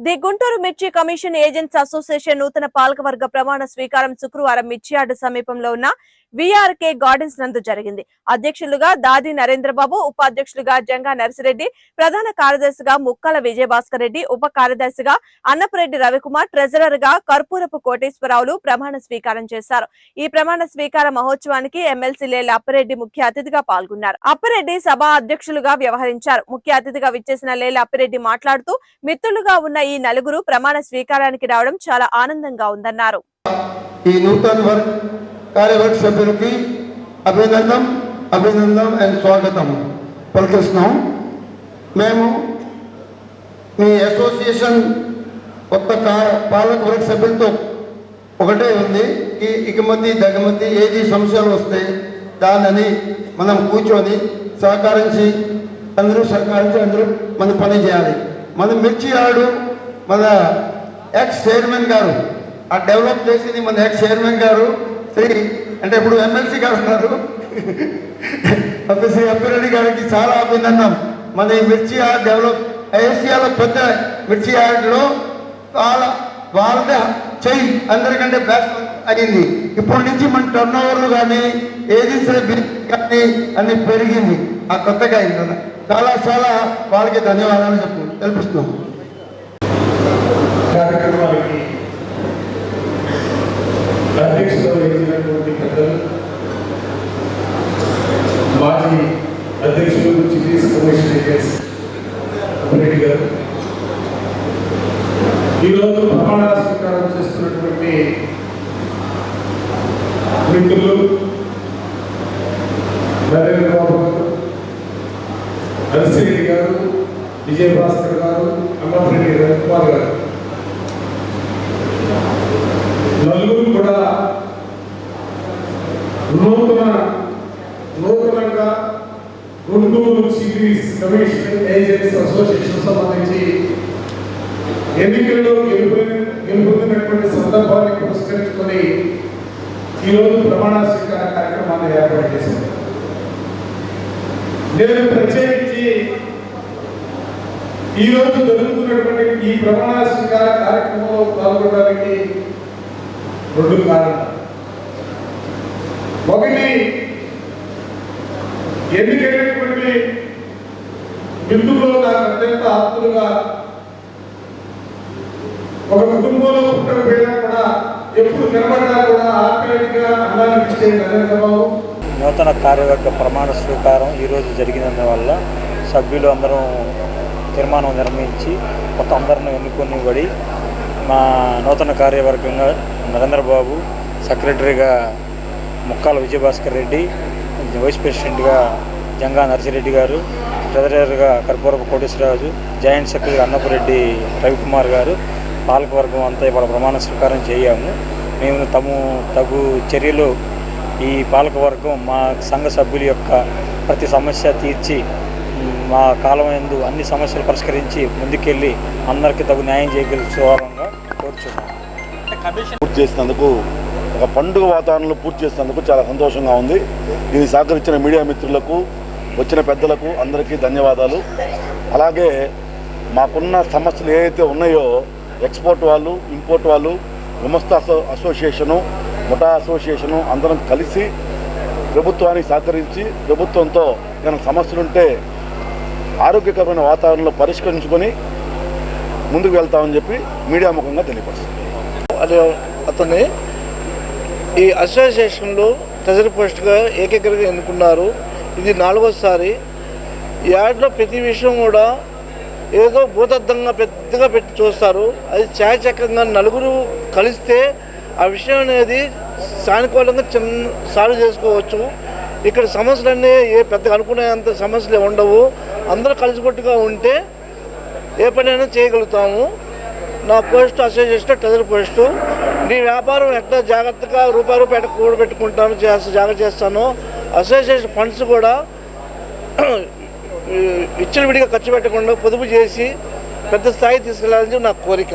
The Guntur మిర్చి commission agents association నూతన పాలకవర్గ ప్రమాణ స్వీకారం శుక్రవారం మిర్చియార్డు సమీపంలో ఉన్న విఆర్కే గార్డెన్స్ నందు జరిగింది. అధ్యక్షులుగా దాది నరేంద్రబాబు, ఉపాధ్యక్షులుగా జంగా నర్సిరెడ్డి, ప్రధాన కార్యదర్శిగా ముక్కల విజయభాస్కర్ రెడ్డి, ఉప కార్యదర్శిగా అన్నపురెడ్డి రవికుమార్, ట్రెజరర్ గా కర్పూరపు కోటేశ్వరరావులు ప్రమాణ స్వీకారం చేశారు. ఈ ప్రమాణ స్వీకార మహోత్సవానికి ఎమ్మెల్సీ లేళ్ల అప్పిరెడ్డి ముఖ్య అతిథిగా పాల్గొన్నారు. అప్పిరెడ్డి సభా అధ్యక్షులుగా వ్యవహరించారు. ముఖ్య అతిథిగా విచ్చేసిన లేళ్ల అప్పిరెడ్డి మాట్లాడుతూ మిత్రులుగా ఉన్న ఈ నలుగురు ప్రమాణ స్వీకారానికి రావడం చాలా ఆనందంగా ఉందన్నారు. ఈ నూతన కార్యవర్గ సభ్యులకి అభినందన అండ్ స్వాగతం పలికిస్తున్నాం. మేము మీ అసోసియేషన్ కొత్త పాలకవర్గ సభ్యులతో ఒకటే ఉంది. ఈ ఇకమతి దగమతి ఏది సమస్యలు వస్తే దానిని మనం కూర్చొని సహకరించి అందరూ మనం పని చేయాలి. మన మిర్చియార్డు మన ఎక్స్ చైర్మన్ గారు ఆ డెవలప్ చేసింది మన ఎక్స్ చైర్మన్ గారు శ్రీ అంటే ఇప్పుడు ఎమ్మెల్సీ గారు ఉన్నారు శ్రీ అప్పిరెడ్డి గారికి చాలా అభినందనం. మన ఈ మిర్చియార్డ్ డెవలప్ ఏషియాలో పెద్ద మిర్చియార్డులో వాళ్ళదే చెయ్యి అందరికంటే బెస్ట్ అయింది. ఇప్పటి నుంచి మన టర్న్ ఓవర్లు కానీ ఏది సరే కానీ అన్ని పెరిగింది. ఆ కొత్తగా అయింది కదా, చాలా వాళ్ళకి ధన్యవాదాలు తెలుపుతున్నాం. కార్యక్రమానికి అధ్యక్షత వహించినటువంటి పెద్దలు, మాజీ అధ్యక్షులు చీఫ్ కమిషన్ ఏజెంట్స్ అప్పిరెడ్డి గారు, ఈరోజు ప్రమాణ స్వీకారం చేస్తున్నటువంటి మిత్రులు నరేంద్రబాబు గారు, నర్సిరెడ్డి గారు, విజయభాస్కర్ గారు, అన్నపురెడ్డి రవికుమార్ గారు, నలుగురు కూడా నూతనంగా Guntur chief commission agents association సంబంధించి ఎన్నికల్లో గెలుపొందినటువంటి సందర్భాన్ని పురస్కరించుకొని ఈరోజు ప్రమాణ స్వీకార కార్యక్రమాన్ని ఏర్పాటు చేశారు. నేను ప్రత్యేకించి ఈరోజు జరుగుతున్నటువంటి ఈ ప్రమాణ స్వీకార కార్యక్రమంలో పాల్గొనడానికి రెండు కారణాలు. ఒకటి, ఎన్నికైనటువంటి మిత్రుల్లో నాకు అత్యంత ఆప్తులుగా ఒక కుటుంబంలో పుట్టకపోయినా కూడా ఎప్పుడు నిలబడ్డా కూడా ఆప్యాయంగా అన్నానిచ్చే నరేంద్రబాబు. నూతన కార్యవర్గ ప్రమాణ స్వీకారం ఈరోజు జరిగినందువల్ల సభ్యులు అందరం తీర్మానం నిర్ణయించి కొత్త అందరిని ఎన్నుకొని మా నూతన కార్యవర్గంగా నరేంద్రబాబు, సెక్రటరీగా ముక్కాల విజయభాస్కర్ రెడ్డి, వైస్ ప్రెసిడెంట్గా జంగా నర్సిరెడ్డి గారు, ట్రెజరర్గా కర్పూరపు కోటేశ్వరరాజు, జాయింట్ సెక్రటరీ అన్నపురెడ్డి రవికుమార్ గారు, పాలకవర్గం అంతా ఇవాళ ప్రమాణ స్వీకారం చేయాము. మేము తగు చర్యలు ఈ పాలకవర్గం మా సంఘ సభ్యుల యొక్క ప్రతి సమస్య తీర్చి మా కాలం యందు అన్ని సమస్యలు పరిష్కరించి ముందుకెళ్ళి అందరికీ తగు న్యాయం చేయగలిగేవారంగా కోరుచున్నాం. పూర్తి చేసినందుకు, ఒక పండుగ వాతావరణంలో పూర్తి చేసినందుకు చాలా సంతోషంగా ఉంది. దీన్ని సహకరించిన మీడియా మిత్రులకు, వచ్చిన పెద్దలకు అందరికీ ధన్యవాదాలు. అలాగే మాకున్న సమస్యలు ఏవైతే ఉన్నాయో ఎక్స్పోర్ట్ వాళ్ళు, ఇంపోర్ట్ వాళ్ళు, గుమస్తా అసోసియేషను, ముఠా అసోసియేషను అందరం కలిసి ప్రభుత్వానికి సహకరించి ప్రభుత్వంతో ఏమైనా సమస్యలుంటే ఆరోగ్యకరమైన వాతావరణంలో పరిష్కరించుకొని ముందుకు వెళ్తామని చెప్పి మీడియా ముఖంగా తెలియపరుస్తుంది. అదే అతన్ని ఈ అసోసియేషన్లో ట్రెజరీ పోస్ట్గా ఏకగ్రగా ఎన్నుకున్నారు. ఇది 4వసారి. ఈ యాడ్లో ప్రతి విషయం కూడా ఏదో భూతద్దంగా పెద్దగా పెట్టి చూస్తారు. అది చాకచక్యంగా నలుగురు కలిస్తే ఆ విషయం అనేది సానుకూలంగా సాల్వ్ చేసుకోవచ్చు. ఇక్కడ సమస్యలన్నీ పెద్దగా అనుకునేంత సమస్యలు ఉండవు. అందరూ కలిసికట్టుగా ఉంటే ఏ పనైనా చేయగలుగుతాము. నా పోస్టు అసోసియేషన్ ట్రెజరీ పోస్టు. నీ వ్యాపారం ఎట్లా జాగ్రత్తగా రూపాయి కూడబెట్టుకుంటాను జాగ్రత్త చేస్తాను. అసోసియేషన్ ఫండ్స్ కూడా విచ్చలవిడిగా ఖర్చు పెట్టకుండా పొదుపు చేసి పెద్ద స్థాయి తీసుకెళ్లాలని నా కోరిక.